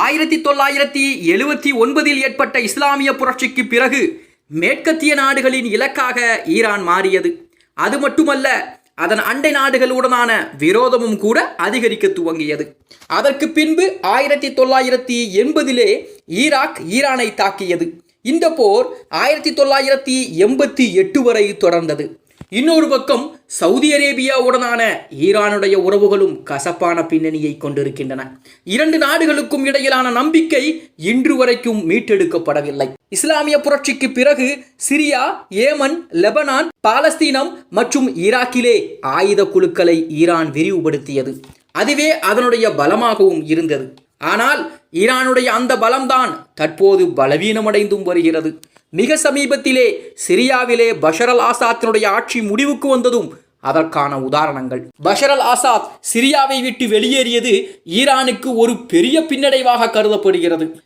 1979 ஏற்பட்ட இஸ்லாமிய புரட்சிக்கு பிறகு மேற்கத்திய நாடுகளின் இலக்காக ஈரான் மாறியது. அது மட்டுமல்ல, அதன் அண்டை நாடுகளுடனான விரோதமும் கூட அதிகரிக்க துவங்கியது. அதற்கு பின்பு 1980 ஈராக் ஈரானை தாக்கியது. இந்த போர் 1988 வரை தொடர்ந்தது. இன்னொரு பக்கம் சவுதி அரேபியாவுடனான ஈரானுடைய உறவுகளும் கசப்பான பின்னணியை கொண்டிருக்கின்றன. இரண்டு நாடுகளுக்கும் இடையிலான நம்பிக்கை இன்று வரைக்கும் மீட்டெடுக்கப்படவில்லை. இஸ்லாமிய புரட்சிக்கு பிறகு சிரியா, ஏமன், லெபனான், பாலஸ்தீனம் மற்றும் ஈராக்கிலே ஆயுத குழுக்களை ஈரான் விரிவுபடுத்தியது. அதுவே அதனுடைய பலமாகவும் இருந்தது. ஆனால் ஈரானுடைய அந்த பலம்தான் தற்போது பலவீனமடைந்தும் வருகிறது. மிக சமீபத்திலே சிரியாவிலே பஷர் அல் ஆசாத்தினுடைய ஆட்சி முடிவுக்கு வந்ததும் அதற்கான உதாரணங்கள். பஷர் அல் ஆசாத் சிரியாவை விட்டு வெளியேறியது ஈரானுக்கு ஒரு பெரிய பின்னடைவாக கருதப்படுகிறது.